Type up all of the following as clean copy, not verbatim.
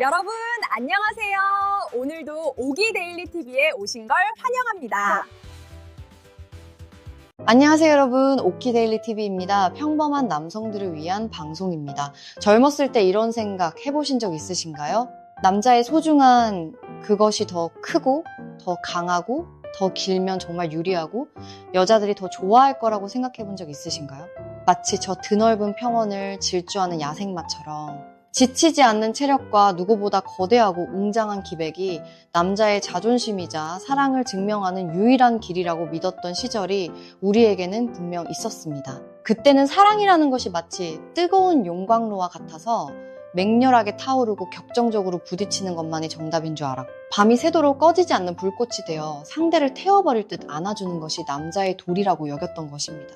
여러분 안녕하세요. 오늘도 오기 데일리 TV에 오신 걸 환영합니다. 안녕하세요 여러분, 오키데일리 TV입니다. 평범한 남성들을 위한 방송입니다. 젊었을 때 이런 생각 해보신 적 있으신가요? 남자의 소중한 그것이 더 크고 더 강하고 더 길면 정말 유리하고 여자들이 더 좋아할 거라고 생각해 본 적 있으신가요? 마치 저 드넓은 평원을 질주하는 야생마처럼 지치지 않는 체력과 누구보다 거대하고 웅장한 기백이 남자의 자존심이자 사랑을 증명하는 유일한 길이라고 믿었던 시절이 우리에게는 분명 있었습니다. 그때는 사랑이라는 것이 마치 뜨거운 용광로와 같아서 맹렬하게 타오르고 격정적으로 부딪히는 것만이 정답인 줄 알았고, 밤이 새도록 꺼지지 않는 불꽃이 되어 상대를 태워버릴 듯 안아주는 것이 남자의 도리라고 여겼던 것입니다.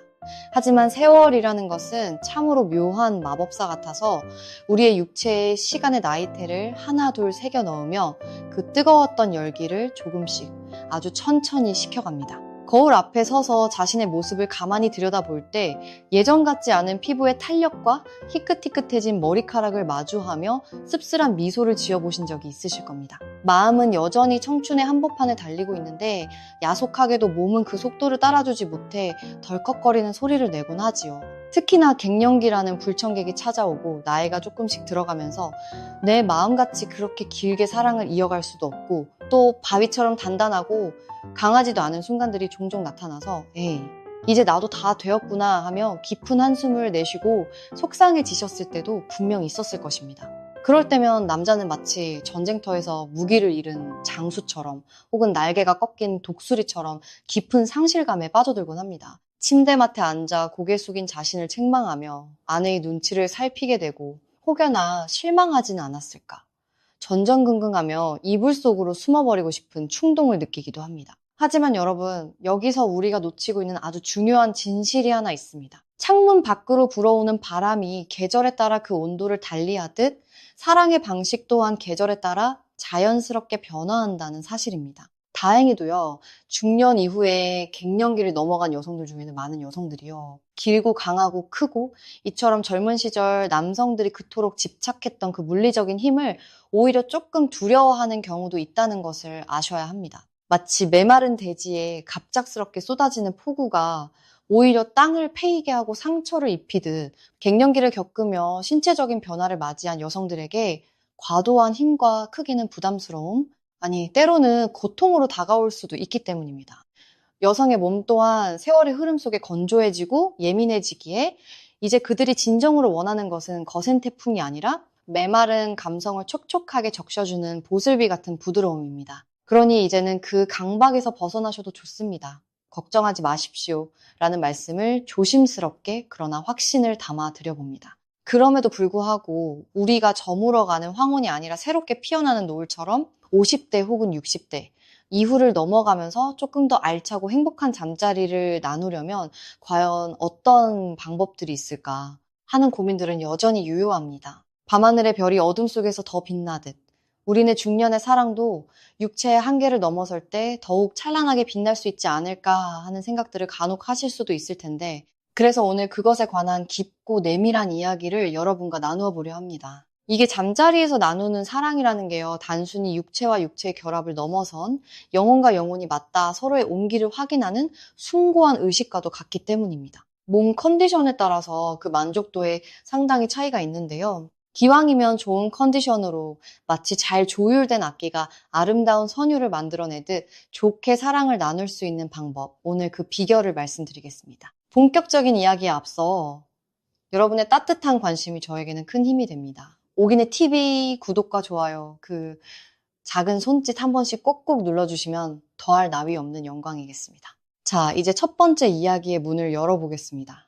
하지만 세월이라는 것은 참으로 묘한 마법사 같아서 우리의 육체에 시간의 나이테를 하나 둘 새겨 넣으며 그 뜨거웠던 열기를 조금씩 아주 천천히 식혀갑니다. 거울 앞에 서서 자신의 모습을 가만히 들여다볼 때 예전 같지 않은 피부의 탄력과 희끗희끗해진 머리카락을 마주하며 씁쓸한 미소를 지어보신 적이 있으실 겁니다. 마음은 여전히 청춘의 한복판을 달리고 있는데 야속하게도 몸은 그 속도를 따라주지 못해 덜컥거리는 소리를 내곤 하지요. 특히나 갱년기라는 불청객이 찾아오고 나이가 조금씩 들어가면서 내 마음같이 그렇게 길게 사랑을 이어갈 수도 없고 또 바위처럼 단단하고 강하지도 않은 순간들이 종종 나타나서 에이, 이제 나도 다 되었구나 하며 깊은 한숨을 내쉬고 속상해지셨을 때도 분명 있었을 것입니다. 그럴 때면 남자는 마치 전쟁터에서 무기를 잃은 장수처럼 혹은 날개가 꺾인 독수리처럼 깊은 상실감에 빠져들곤 합니다. 침대맡에 앉아 고개 숙인 자신을 책망하며 아내의 눈치를 살피게 되고 혹여나 실망하지는 않았을까. 전전긍긍하며 이불 속으로 숨어버리고 싶은 충동을 느끼기도 합니다. 하지만 여러분, 여기서 우리가 놓치고 있는 아주 중요한 진실이 하나 있습니다. 창문 밖으로 불어오는 바람이 계절에 따라 그 온도를 달리하듯 사랑의 방식 또한 계절에 따라 자연스럽게 변화한다는 사실입니다. 다행히도요, 중년 이후에 갱년기를 넘어간 여성들 중에는 많은 여성들이요, 길고 강하고 크고 이처럼 젊은 시절 남성들이 그토록 집착했던 그 물리적인 힘을 오히려 조금 두려워하는 경우도 있다는 것을 아셔야 합니다. 마치 메마른 대지에 갑작스럽게 쏟아지는 폭우가 오히려 땅을 패이게 하고 상처를 입히듯 갱년기를 겪으며 신체적인 변화를 맞이한 여성들에게 과도한 힘과 크기는 부담스러움, 아니 때로는 고통으로 다가올 수도 있기 때문입니다. 여성의 몸 또한 세월의 흐름 속에 건조해지고 예민해지기에 이제 그들이 진정으로 원하는 것은 거센 태풍이 아니라 메마른 감성을 촉촉하게 적셔주는 보슬비 같은 부드러움입니다. 그러니 이제는 그 강박에서 벗어나셔도 좋습니다. 걱정하지 마십시오 라는 말씀을 조심스럽게 그러나 확신을 담아 드려봅니다. 그럼에도 불구하고 우리가 저물어가는 황혼이 아니라 새롭게 피어나는 노을처럼 50대 혹은 60대 이후를 넘어가면서 조금 더 알차고 행복한 잠자리를 나누려면 과연 어떤 방법들이 있을까 하는 고민들은 여전히 유효합니다. 밤하늘의 별이 어둠 속에서 더 빛나듯 우리네 중년의 사랑도 육체의 한계를 넘어설 때 더욱 찬란하게 빛날 수 있지 않을까 하는 생각들을 간혹 하실 수도 있을 텐데, 그래서 오늘 그것에 관한 깊고 내밀한 이야기를 여러분과 나누어 보려 합니다. 이게 잠자리에서 나누는 사랑이라는 게요, 단순히 육체와 육체의 결합을 넘어선 영혼과 영혼이 맞닿아 서로의 온기를 확인하는 숭고한 의식과도 같기 때문입니다. 몸 컨디션에 따라서 그 만족도에 상당히 차이가 있는데요. 기왕이면 좋은 컨디션으로 마치 잘 조율된 악기가 아름다운 선율을 만들어내듯 좋게 사랑을 나눌 수 있는 방법, 오늘 그 비결을 말씀드리겠습니다. 본격적인 이야기에 앞서 여러분의 따뜻한 관심이 저에게는 큰 힘이 됩니다. 오기네 TV 구독과 좋아요, 그 작은 손짓 한 번씩 꼭꼭 눌러주시면 더할 나위 없는 영광이겠습니다. 자, 이제 첫 번째 이야기의 문을 열어보겠습니다.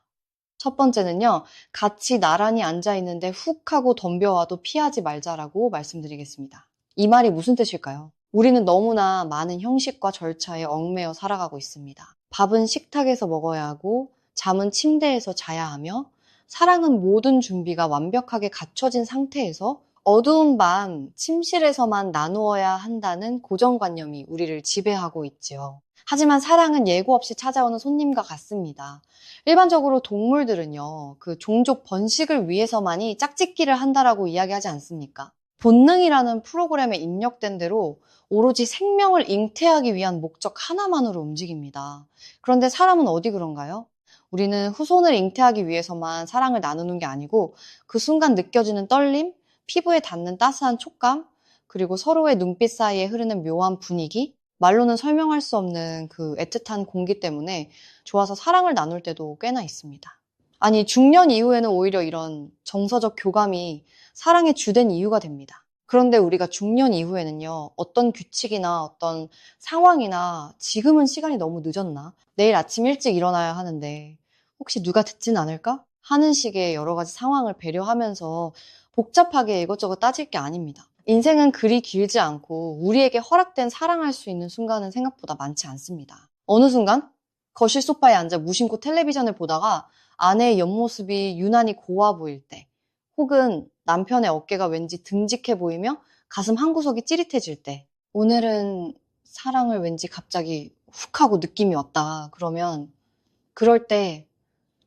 첫 번째는요, 같이 나란히 앉아있는데 훅 하고 덤벼와도 피하지 말자라고 말씀드리겠습니다. 이 말이 무슨 뜻일까요? 우리는 너무나 많은 형식과 절차에 얽매여 살아가고 있습니다. 밥은 식탁에서 먹어야 하고, 잠은 침대에서 자야 하며, 사랑은 모든 준비가 완벽하게 갖춰진 상태에서 어두운 밤 침실에서만 나누어야 한다는 고정관념이 우리를 지배하고 있지요. 하지만 사랑은 예고 없이 찾아오는 손님과 같습니다. 일반적으로 동물들은요, 그 종족 번식을 위해서만이 짝짓기를 한다라고 이야기하지 않습니까? 본능이라는 프로그램에 입력된 대로 오로지 생명을 잉태하기 위한 목적 하나만으로 움직입니다. 그런데 사람은 어디 그런가요? 우리는 후손을 잉태하기 위해서만 사랑을 나누는 게 아니고 그 순간 느껴지는 떨림, 피부에 닿는 따스한 촉감, 그리고 서로의 눈빛 사이에 흐르는 묘한 분위기, 말로는 설명할 수 없는 그 애틋한 공기 때문에 좋아서 사랑을 나눌 때도 꽤나 있습니다. 아니, 중년 이후에는 오히려 이런 정서적 교감이 사랑의 주된 이유가 됩니다. 그런데 우리가 중년 이후에는요, 어떤 규칙이나 어떤 상황이나 지금은 시간이 너무 늦었나? 내일 아침 일찍 일어나야 하는데 혹시 누가 듣진 않을까? 하는 식의 여러 가지 상황을 배려하면서 복잡하게 이것저것 따질 게 아닙니다. 인생은 그리 길지 않고 우리에게 허락된 사랑할 수 있는 순간은 생각보다 많지 않습니다. 어느 순간 거실 소파에 앉아 무심코 텔레비전을 보다가 아내의 옆모습이 유난히 고와 보일 때, 혹은 남편의 어깨가 왠지 듬직해 보이며 가슴 한구석이 찌릿해질 때, 오늘은 사랑을 왠지 갑자기 훅 하고 느낌이 왔다. 그러면 그럴 때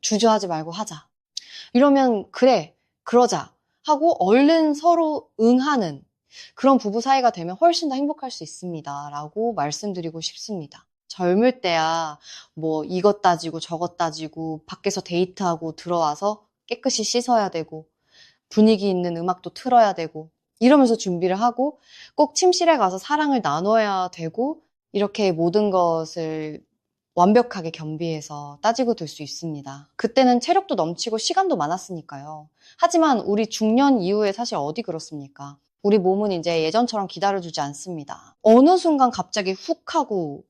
주저하지 말고 하자. 이러면 그래, 그러자 하고 얼른 서로 응하는 그런 부부 사이가 되면 훨씬 더 행복할 수 있습니다. 라고 말씀드리고 싶습니다. 젊을 때야 뭐 이것 따지고 저것 따지고 밖에서 데이트하고 들어와서 깨끗이 씻어야 되고 분위기 있는 음악도 틀어야 되고 이러면서 준비를 하고 꼭 침실에 가서 사랑을 나눠야 되고 이렇게 모든 것을 완벽하게 겸비해서 따지고 들 수 있습니다. 그때는 체력도 넘치고 시간도 많았으니까요. 하지만 우리 중년 이후에 사실 어디 그렇습니까? 우리 몸은 이제 예전처럼 기다려주지 않습니다. 어느 순간 갑자기 훅 하고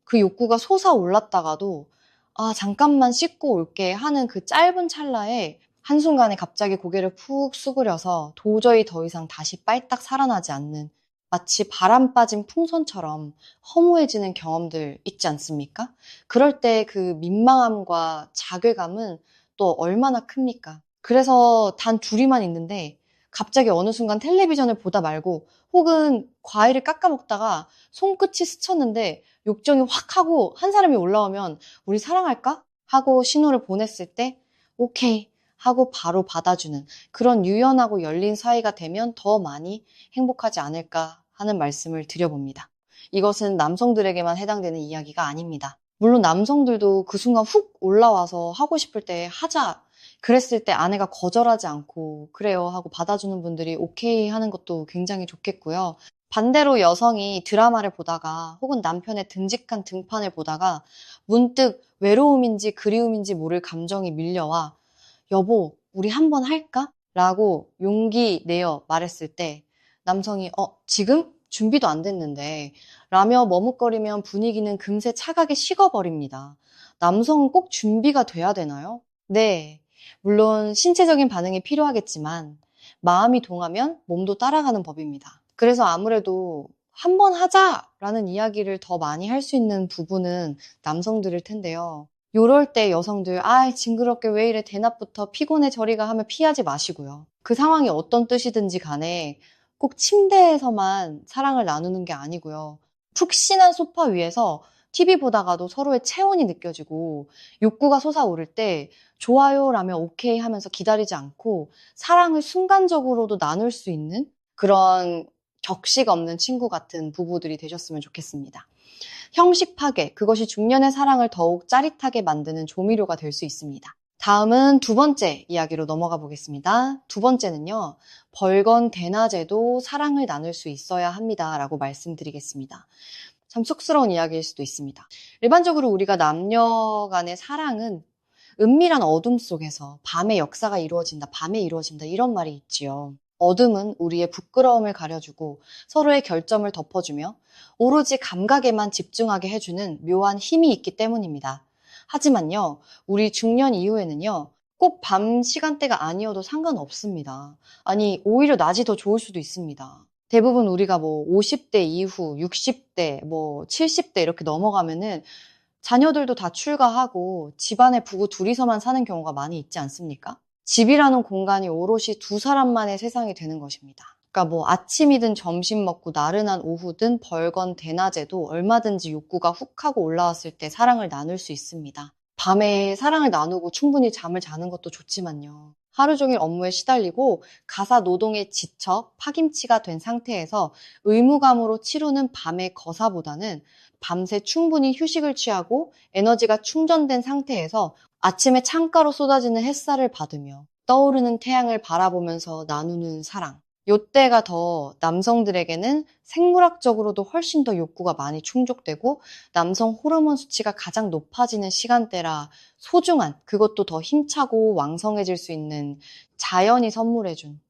그 욕구가 솟아올랐다가도 아, 잠깐만 씻고 올게 하는 그 짧은 찰나에 한순간에 갑자기 고개를 푹 수그려서 도저히 더 이상 다시 빨딱 살아나지 않는 마치 바람 빠진 풍선처럼 허무해지는 경험들 있지 않습니까? 그럴 때 그 민망함과 자괴감은 또 얼마나 큽니까? 그래서 단 둘이만 있는데 갑자기 어느 순간 텔레비전을 보다 말고 혹은 과일을 깎아 먹다가 손끝이 스쳤는데 욕정이 확 하고 한 사람이 올라오면 우리 사랑할까? 하고 신호를 보냈을 때 오케이 하고 바로 받아주는 그런 유연하고 열린 사이가 되면 더 많이 행복하지 않을까 하는 말씀을 드려봅니다. 이것은 남성들에게만 해당되는 이야기가 아닙니다. 물론 남성들도 그 순간 훅 올라와서 하고 싶을 때 하자. 그랬을 때 아내가 거절하지 않고 그래요 하고 받아주는 분들이 오케이 하는 것도 굉장히 좋겠고요. 반대로 여성이 드라마를 보다가 혹은 남편의 듬직한 등판을 보다가 문득 외로움인지 그리움인지 모를 감정이 밀려와 여보, 우리 한번 할까? 라고 용기 내어 말했을 때 남성이 지금? 준비도 안 됐는데 라며 머뭇거리면 분위기는 금세 차가게 식어버립니다. 남성은 꼭 준비가 돼야 되나요? 네, 물론 신체적인 반응이 필요하겠지만 마음이 동하면 몸도 따라가는 법입니다. 그래서 아무래도 한번 하자라는 이야기를 더 많이 할 수 있는 부분은 남성들일 텐데요. 요럴 때 여성들 징그럽게 왜 이래 대낮부터 피곤해 저리가 하며 피하지 마시고요. 그 상황이 어떤 뜻이든지 간에 꼭 침대에서만 사랑을 나누는 게 아니고요. 푹신한 소파 위에서 TV 보다가도 서로의 체온이 느껴지고 욕구가 솟아오를 때 좋아요 라며 오케이 하면서 기다리지 않고 사랑을 순간적으로도 나눌 수 있는 그런 격식 없는 친구 같은 부부들이 되셨으면 좋겠습니다. 형식 파괴, 그것이 중년의 사랑을 더욱 짜릿하게 만드는 조미료가 될 수 있습니다. 다음은 두 번째 이야기로 넘어가 보겠습니다. 두 번째는요, 벌건 대낮에도 사랑을 나눌 수 있어야 합니다. 라고 말씀드리겠습니다. 참 쑥스러운 이야기일 수도 있습니다. 일반적으로 우리가 남녀 간의 사랑은 은밀한 어둠 속에서 밤의 역사가 이루어진다, 밤에 이루어진다 이런 말이 있지요. 어둠은 우리의 부끄러움을 가려주고 서로의 결점을 덮어주며 오로지 감각에만 집중하게 해주는 묘한 힘이 있기 때문입니다. 하지만요, 우리 중년 이후에는요, 꼭 밤 시간대가 아니어도 상관없습니다. 아니, 오히려 낮이 더 좋을 수도 있습니다. 대부분 우리가 뭐 50대 이후, 60대, 뭐 70대 이렇게 넘어가면은 자녀들도 다 출가하고 집안에 부부 둘이서만 사는 경우가 많이 있지 않습니까? 집이라는 공간이 오롯이 두 사람만의 세상이 되는 것입니다. 그러니까 뭐 아침이든 점심 먹고 나른한 오후든 벌건 대낮에도 얼마든지 욕구가 훅 하고 올라왔을 때 사랑을 나눌 수 있습니다. 밤에 사랑을 나누고 충분히 잠을 자는 것도 좋지만요. 하루 종일 업무에 시달리고 가사 노동에 지쳐 파김치가 된 상태에서 의무감으로 치르는 밤의 거사보다는 밤새 충분히 휴식을 취하고 에너지가 충전된 상태에서 아침에 창가로 쏟아지는 햇살을 받으며 떠오르는 태양을 바라보면서 나누는 사랑. 요때가 더 남성들에게는 생물학적으로도 훨씬 더 욕구가 많이 충족되고 남성 호르몬 수치가 가장 높아지는 시간대라 소중한, 그것도 더 힘차고 왕성해질 수 있는 자연이 선물해준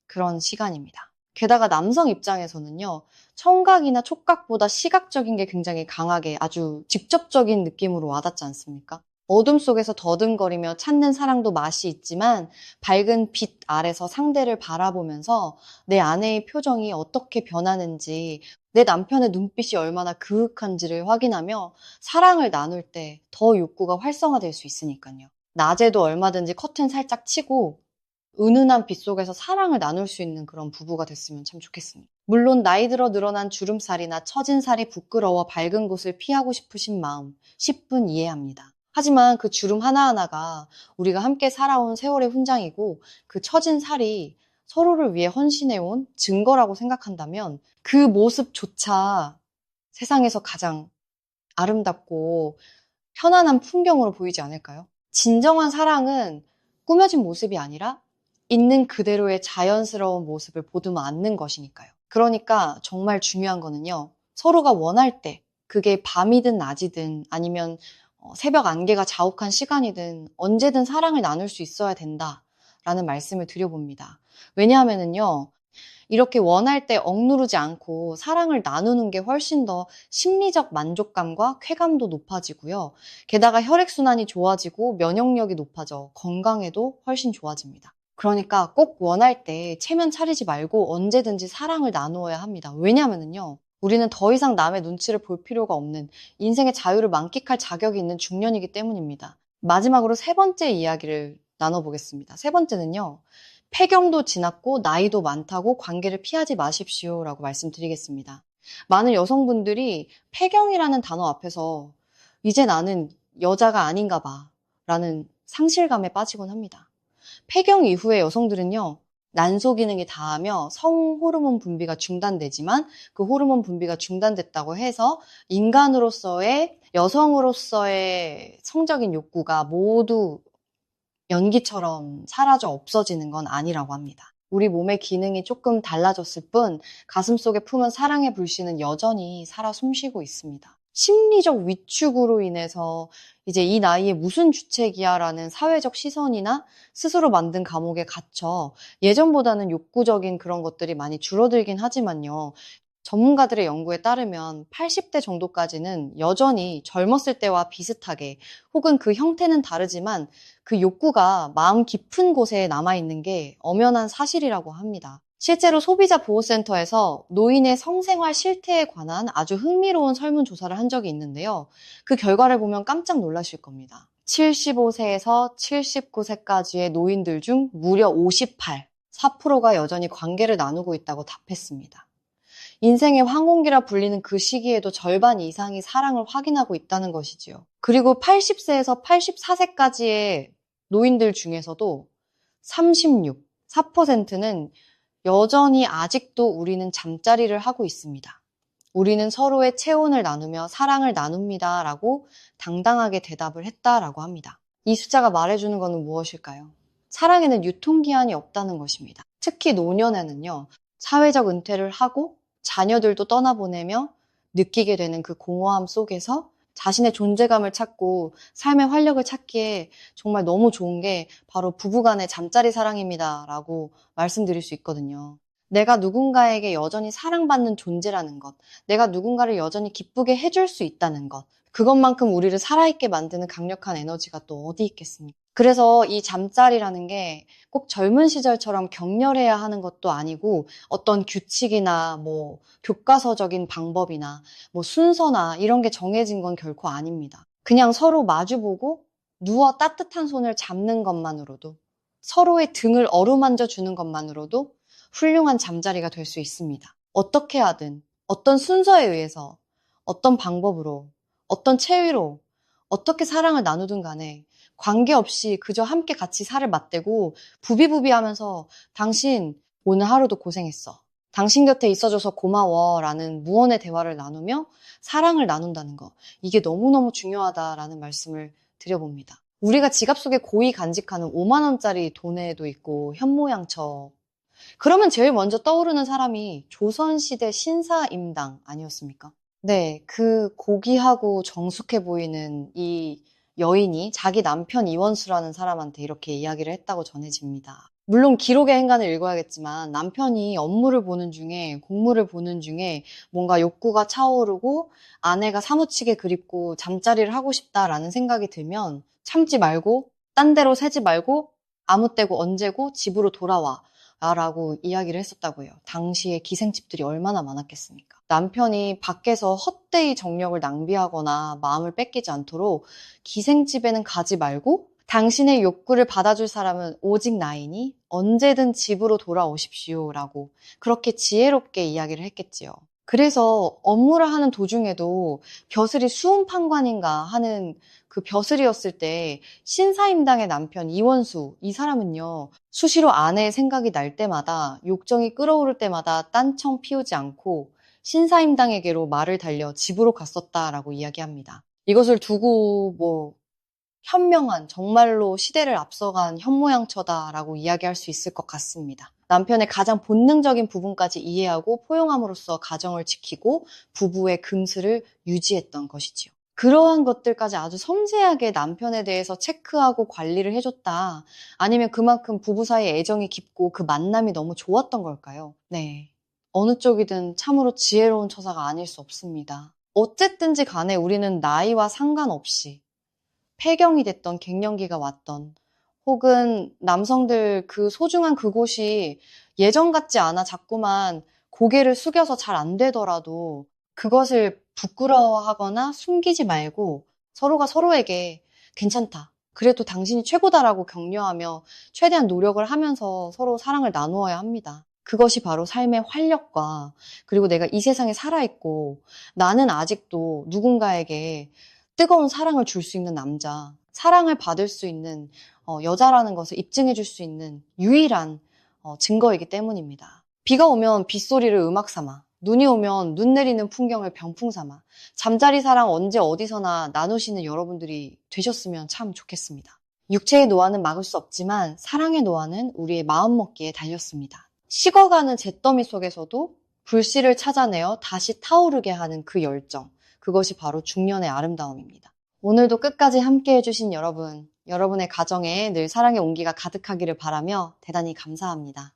그런 시간입니다. 게다가 남성 입장에서는요, 청각이나 촉각보다 시각적인 게 굉장히 강하게 아주 직접적인 느낌으로 와닿지 않습니까? 어둠 속에서 더듬거리며 찾는 사랑도 맛이 있지만 밝은 빛 아래서 상대를 바라보면서 내 아내의 표정이 어떻게 변하는지, 내 남편의 눈빛이 얼마나 그윽한지를 확인하며 사랑을 나눌 때 더 욕구가 활성화될 수 있으니까요. 낮에도 얼마든지 커튼 살짝 치고 은은한 빛 속에서 사랑을 나눌 수 있는 그런 부부가 됐으면 참 좋겠습니다. 물론 나이 들어 늘어난 주름살이나 처진 살이 부끄러워 밝은 곳을 피하고 싶으신 마음 10분 이해합니다. 하지만 그 주름 하나하나가 우리가 함께 살아온 세월의 훈장이고 그 처진 살이 서로를 위해 헌신해온 증거라고 생각한다면 그 모습조차 세상에서 가장 아름답고 편안한 풍경으로 보이지 않을까요? 진정한 사랑은 꾸며진 모습이 아니라 있는 그대로의 자연스러운 모습을 보듬어 안는 것이니까요. 그러니까 정말 중요한 거는요. 서로가 원할 때, 그게 밤이든 낮이든 아니면 새벽 안개가 자욱한 시간이든 언제든 사랑을 나눌 수 있어야 된다라는 말씀을 드려봅니다. 왜냐하면은요. 이렇게 원할 때 억누르지 않고 사랑을 나누는 게 훨씬 더 심리적 만족감과 쾌감도 높아지고요. 게다가 혈액순환이 좋아지고 면역력이 높아져 건강에도 훨씬 좋아집니다. 그러니까 꼭 원할 때 체면 차리지 말고 언제든지 사랑을 나누어야 합니다. 왜냐하면요. 우리는 더 이상 남의 눈치를 볼 필요가 없는 인생의 자유를 만끽할 자격이 있는 중년이기 때문입니다. 마지막으로 세 번째 이야기를 나눠보겠습니다. 세 번째는요. 폐경도 지났고 나이도 많다고 관계를 피하지 마십시오라고 말씀드리겠습니다. 많은 여성분들이 폐경이라는 단어 앞에서 이제 나는 여자가 아닌가 봐 라는 상실감에 빠지곤 합니다. 폐경 이후에 여성들은요. 난소 기능이 다하며 성 호르몬 분비가 중단되지만 그 호르몬 분비가 중단됐다고 해서 인간으로서의 여성으로서의 성적인 욕구가 모두 연기처럼 사라져 없어지는 건 아니라고 합니다. 우리 몸의 기능이 조금 달라졌을 뿐 가슴속에 품은 사랑의 불씨는 여전히 살아 숨쉬고 있습니다. 심리적 위축으로 인해서 이제 이 나이에 무슨 주책이야 라는 사회적 시선이나 스스로 만든 감옥에 갇혀 예전보다는 욕구적인 그런 것들이 많이 줄어들긴 하지만요. 전문가들의 연구에 따르면 80대 정도까지는 여전히 젊었을 때와 비슷하게 혹은 그 형태는 다르지만 그 욕구가 마음 깊은 곳에 남아있는 게 엄연한 사실이라고 합니다. 실제로 소비자보호센터에서 노인의 성생활 실태에 관한 아주 흥미로운 설문조사를 한 적이 있는데요. 그 결과를 보면 깜짝 놀라실 겁니다. 75세에서 79세까지의 노인들 중 무려 4%가 여전히 관계를 나누고 있다고 답했습니다. 인생의 황혼기라 불리는 그 시기에도 절반 이상이 사랑을 확인하고 있다는 것이지요. 그리고 80세에서 84세까지의 노인들 중에서도 4%는 여전히 아직도 우리는 잠자리를 하고 있습니다. 우리는 서로의 체온을 나누며 사랑을 나눕니다 라고 당당하게 대답을 했다라고 합니다. 이 숫자가 말해주는 것은 무엇일까요? 사랑에는 유통기한이 없다는 것입니다. 특히 노년에는요. 사회적 은퇴를 하고 자녀들도 떠나보내며 느끼게 되는 그 공허함 속에서 자신의 존재감을 찾고 삶의 활력을 찾기에 정말 너무 좋은 게 바로 부부간의 잠자리 사랑입니다 라고 말씀드릴 수 있거든요. 내가 누군가에게 여전히 사랑받는 존재라는 것, 내가 누군가를 여전히 기쁘게 해줄 수 있다는 것, 그것만큼 우리를 살아있게 만드는 강력한 에너지가 또 어디 있겠습니까? 그래서 이 잠자리라는 게 꼭 젊은 시절처럼 격렬해야 하는 것도 아니고 어떤 규칙이나 뭐 교과서적인 방법이나 뭐 순서나 이런 게 정해진 건 결코 아닙니다. 그냥 서로 마주보고 누워 따뜻한 손을 잡는 것만으로도 서로의 등을 어루만져 주는 것만으로도 훌륭한 잠자리가 될 수 있습니다. 어떻게 하든 어떤 순서에 의해서 어떤 방법으로 어떤 체위로 어떻게 사랑을 나누든 간에 관계없이 그저 함께 같이 살을 맞대고 부비부비하면서 당신 오늘 하루도 고생했어. 당신 곁에 있어줘서 고마워 라는 무언의 대화를 나누며 사랑을 나눈다는 거. 이게 너무너무 중요하다라는 말씀을 드려봅니다. 우리가 지갑 속에 고이 간직하는 5만 원짜리 돈에도 있고 현모양처. 그러면 제일 먼저 떠오르는 사람이 조선시대 신사임당 아니었습니까? 네, 그 고귀하고 정숙해 보이는 이 여인이 자기 남편 이원수라는 사람한테 이렇게 이야기를 했다고 전해집니다. 물론 기록의 행간을 읽어야겠지만 남편이 업무를 보는 중에 공무를 보는 중에 뭔가 욕구가 차오르고 아내가 사무치게 그립고 잠자리를 하고 싶다라는 생각이 들면 참지 말고 딴 데로 새지 말고 아무 때고 언제고 집으로 돌아와 라고 이야기를 했었다고 해요. 당시에 기생집들이 얼마나 많았겠습니까? 남편이 밖에서 헛되이 정력을 낭비하거나 마음을 뺏기지 않도록 기생집에는 가지 말고 당신의 욕구를 받아줄 사람은 오직 나이니 언제든 집으로 돌아오십시오 라고 그렇게 지혜롭게 이야기를 했겠지요. 그래서 업무를 하는 도중에도 벼슬이 수음판관인가 하는 그 벼슬이었을 때 신사임당의 남편 이원수 이 사람은요 수시로 아내의 생각이 날 때마다 욕정이 끓어오를 때마다 딴청 피우지 않고 신사임당에게로 말을 달려 집으로 갔었다라고 이야기합니다. 이것을 두고 현명한 정말로 시대를 앞서간 현모양처다라고 이야기할 수 있을 것 같습니다. 남편의 가장 본능적인 부분까지 이해하고 포용함으로써 가정을 지키고 부부의 금슬을 유지했던 것이지요. 그러한 것들까지 아주 섬세하게 남편에 대해서 체크하고 관리를 해줬다. 아니면 그만큼 부부 사이의 애정이 깊고 그 만남이 너무 좋았던 걸까요? 네. 어느 쪽이든 참으로 지혜로운 처사가 아닐 수 없습니다. 어쨌든지 간에 우리는 나이와 상관없이 폐경이 됐던 갱년기가 왔던 혹은 남성들 그 소중한 그곳이 예전 같지 않아 자꾸만 고개를 숙여서 잘 안 되더라도 그것을 부끄러워하거나 숨기지 말고 서로가 서로에게 괜찮다. 그래도 당신이 최고다라고 격려하며 최대한 노력을 하면서 서로 사랑을 나누어야 합니다. 그것이 바로 삶의 활력과 그리고 내가 이 세상에 살아있고 나는 아직도 누군가에게 뜨거운 사랑을 줄 수 있는 남자, 사랑을 받을 수 있는 여자라는 것을 입증해 줄 수 있는 유일한 증거이기 때문입니다. 비가 오면 빗소리를 음악 삼아, 눈이 오면 눈 내리는 풍경을 병풍 삼아, 잠자리 사랑 언제 어디서나 나누시는 여러분들이 되셨으면 참 좋겠습니다. 육체의 노화는 막을 수 없지만 사랑의 노화는 우리의 마음먹기에 달렸습니다. 식어가는 잿더미 속에서도 불씨를 찾아내어 다시 타오르게 하는 그 열정, 그것이 바로 중년의 아름다움입니다. 오늘도 끝까지 함께 해주신 여러분, 여러분의 가정에 늘 사랑의 온기가 가득하기를 바라며 대단히 감사합니다.